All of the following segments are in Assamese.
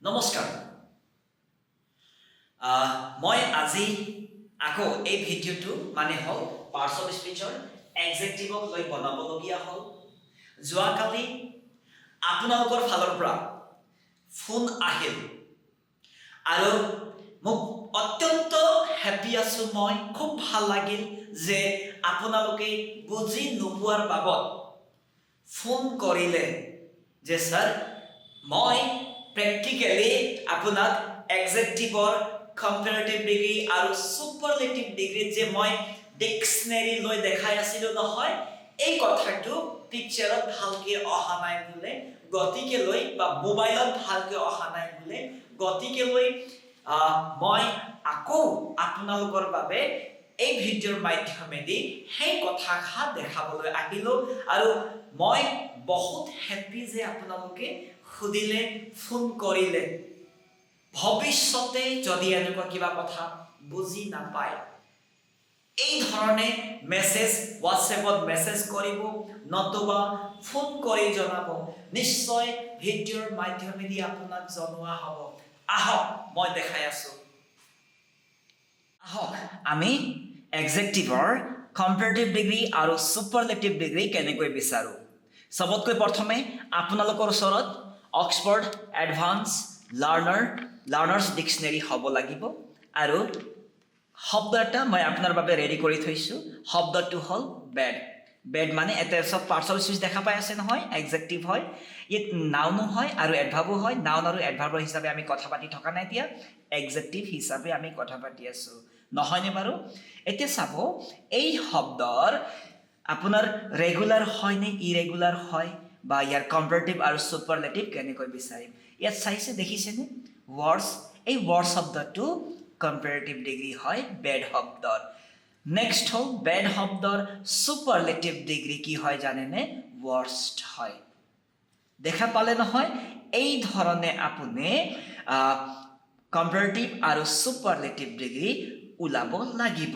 নমস্কাৰ মই আজি আকৌ এই ভিডিঅ'টো মানে হ'ল পাৰ্টছ অফ স্পীচৰ এক্সেক্টিভক লৈ বনাবলগীয়া হ'ল যোৱাকালি আপোনালোকৰ ফালৰ পৰা ফোন আহিল আৰু মোক অত্যন্ত হেপী আছোঁ মই খুব ভাল লাগিল যে আপোনালোকে বুজি নোপোৱাৰ বাবদ ফোন কৰিলে যে ছাৰ মই প্ৰেক্টিকেলি আপোনাক এক্সেক্টিভৰ কম্পেৰেটিভ ডিগ্ৰী আৰু সুপাৰলেটিভ ডিগ্ৰীত যে মই ডিকচনেৰী লৈ দেখাই আছিলোঁ নহয় এই কথাটো পিকচাৰত ভালকৈ অহা নাই বোলে গতিকে লৈ বা মোবাইলত ভালকৈ অহা নাই বোলে গতিকে লৈ মই আকৌ আপোনালোকৰ বাবে এই ভিডিঅ'ৰ মাধ্যমেদি সেই কথাষাৰ দেখাবলৈ আহিলোঁ আৰু মই বহুত হেপী যে আপোনালোকে সুধিলে ফোন কৰিলে ভৱিষ্যতে যদি এনেকুৱা কিবা কথা বুজি নাপায় এই ধৰণে মেছেজ হোৱাটছএপত মেছেজ কৰিব নতুবা ফোন কৰি জনাব নিশ্চয় ভিডিঅ'ৰ মাধ্যমেদি আপোনাক জনোৱা হ'ব আহক মই দেখাই আছোঁ আহক আমি এক্সেক্টিভৰ কম্পেৰেটিভ ডিগ্ৰী আৰু সুপাৰলেটিভ ডিগ্ৰী কেনেকৈ বিচাৰোঁ সবতকৈ প্ৰথমে আপোনালোকৰ ওচৰত অক্সফৰ্ড এডভান্স লাৰ্নাৰ্ছ ডিকচনেৰী হ'ব লাগিব আৰু শব্দ এটা মই আপোনাৰ বাবে ৰেডি কৰি থৈছোঁ শব্দটো হ'ল বেড মানে এটা চব পাৰ্টছ অফ স্পীচ দেখা পাই আছে নহয় এক্সেক্টিভ হয় ইয়াত নাউনো হয় আৰু এডভাৰ্বো হয় নাউন আৰু এডভাৰ্বৰ হিচাপে আমি কথা পাতি থকা নাই এতিয়া এক্সেক্টিভ হিচাপে আমি কথা পাতি আছোঁ নহয়নে বাৰু এতিয়া চাব এই শব্দৰ আপোনাৰ ৰেগুলাৰ হয় নে ইৰেগুলাৰ হয় বা ইয়াৰ কম্পেৰেটিভ আৰু সুপাৰলেটিভ কেনেকৈ বিচাৰিম ইয়াত চাইছে দেখিছেনে ৱৰ্ডছ এই ৱৰ্ড শব্দটো কম্পেৰেটিভ ডিগ্ৰী হয় বেড শব্দৰ নেক্সট হ'ল বেড শব্দৰ সুপাৰলেটিভ ডিগ্ৰী কি হয় জানেনে ৱৰ্ষ্ট হয় দেখা পালে নহয় এই ধৰণে আপুনি কম্পেৰেটিভ আৰু সুপাৰলেটিভ ডিগ্ৰী ওলাব লাগিব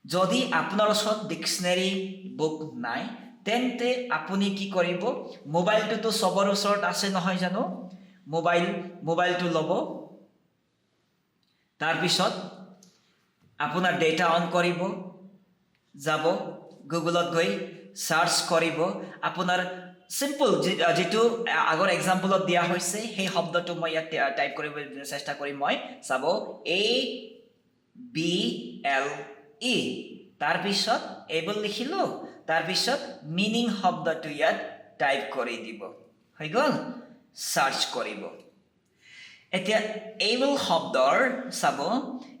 যদি আপোনাৰ ওচৰত ডিকচনেৰী বুক নাই তেন্তে আপুনি কি কৰিব মোবাইলটোতো সবৰ ওচৰত আছে নহয় জানো মোবাইলটো ল'ব তাৰপিছত আপোনাৰ ডেটা অন কৰিব যাব গুগলত গৈ সাৰ্চ কৰিব আপোনাৰ সিম্পল যেটো আগৰ এক্সাম্পলত দিয়া হৈছে সেই শব্দটো মই ইয়াত টাইপ কৰিবলৈ চেষ্টা কৰিম মই চাব ABLE তাৰপিছত এবল লিখিলোঁ তাৰপিছত মিনিং শব্দটো ইয়াত টাইপ কৰি দিব হৈ গ'ল সাৰ্চ কৰিব এতিয়া এবল শব্দৰ চাব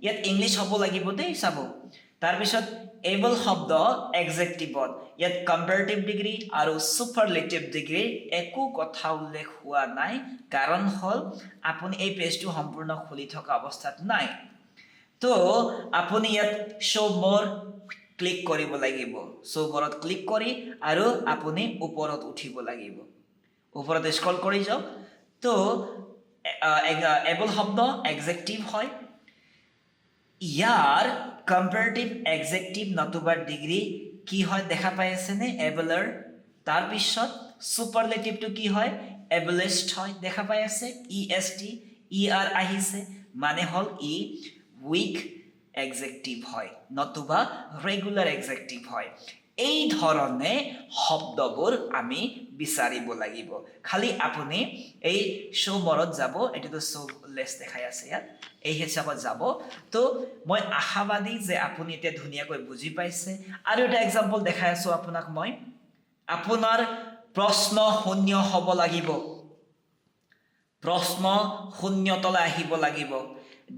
ইয়াত ইংলিছ হ'ব লাগিব দেই চাব তাৰপিছত এবল শব্দ এক্সেক্টিভত ইয়াত কম্পেৰেটিভ ডিগ্ৰী আৰু সুপাৰলেটিভ ডিগ্ৰী একো কথা উল্লেখ হোৱা নাই কাৰণ হ'ল আপুনি এই পেজটো সম্পূৰ্ণ খুলি থকা অৱস্থাত নাই তো আপুনি ইয়াত শ্ব' মোৰ ক্লিক কৰিব লাগিব শ্ব' মোৰত ক্লিক কৰি আৰু আপুনি ওপৰত উঠিব লাগিব ওপৰত স্ক্ৰল কৰি যাওক তো এবল শব্দ এক্সেক্টিভ হয় ইয়াৰ কম্পেৰেটিভ এক্সেক্টিভ নতুবা ডিগ্ৰী কি হয় দেখা পাই আছেনে এবলৰ তাৰপিছত সুপাৰলেটিভটো কি হয় এবলিষ্ট হয় দেখা পাই আছে EST ER আহিছে মানে হ'ল ই উইক এক্সেক্টিভ হয় নতুবা ৰেগুলাৰ এক্সেক্টিভ হয় এই ধৰণে শব্দবোৰ আমি বিচাৰিব লাগিব খালি আপুনি এই শ্ব' মৰত যাব এটোতো শ্ব' লেছ দেখাই আছে ইয়াত এই হিচাপত যাব তো মই আশাবাদী যে আপুনি এতিয়া ধুনীয়াকৈ বুজি পাইছে আৰু এটা এক্সাম্পল দেখাই আছোঁ আপোনাক মই আপোনাৰ প্ৰশ্ন শূন্য হ'ব লাগিব প্ৰশ্ন শূন্যতলৈ আহিব লাগিব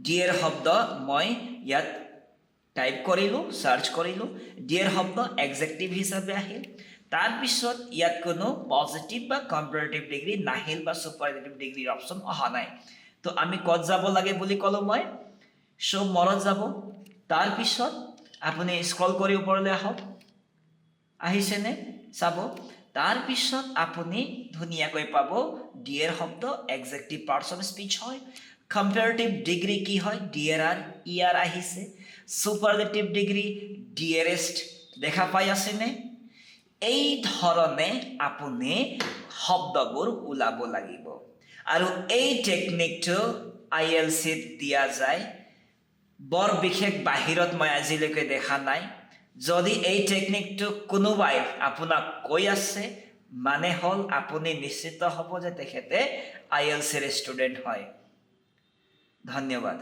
ডিয়েৰ শব্দ মই ইয়াত টাইপ কৰিলোঁ সাৰ্চ কৰিলোঁ ডিয়েৰ শব্দ এক্সেক্টিভ হিচাপে আহিল তাৰপিছত ইয়াত কোনো পজিটিভ বা কম্পেৰেটিভ ডিগ্ৰী নাহিল বা সুপাৰলেটিভ ডিগ্ৰীৰ অপশ্যন অহা নাই তো আমি ক'ত যাব লাগে বুলি ক'লোঁ মই শ্ব' মৰত যাব তাৰপিছত আপুনি স্ক্ৰল কৰি ওপৰলৈ আহক আহিছেনে চাব তাৰপিছত আপুনি ধুনীয়াকৈ পাব ডিয়েৰ শব্দ এক্সেক্টিভ পাৰ্টছ অফ স্পীচ হয় কম্পেৰেটিভ ডিগ্ৰী কি হয় ER আহিছে সুপাৰলেটিভ ডিগ্ৰী ডিয়েৰেষ্ট দেখা পাই আছেনে এই ধৰণে আপুনি শব্দবোৰ ওলাব লাগিব আৰু এই টেকনিকটো IELTS-ত দিয়া যায় বৰ বিশেষ বাহিৰত মই আজিলৈকে দেখা নাই যদি এই টেকনিকটো কোনোবাই আপোনাক কৈ আছে মানে হ'ল আপুনি নিশ্চিত হ'ব যে তেখেতে IELTS-ৰ ষ্টুডেণ্ট হয় ধন্যবাদ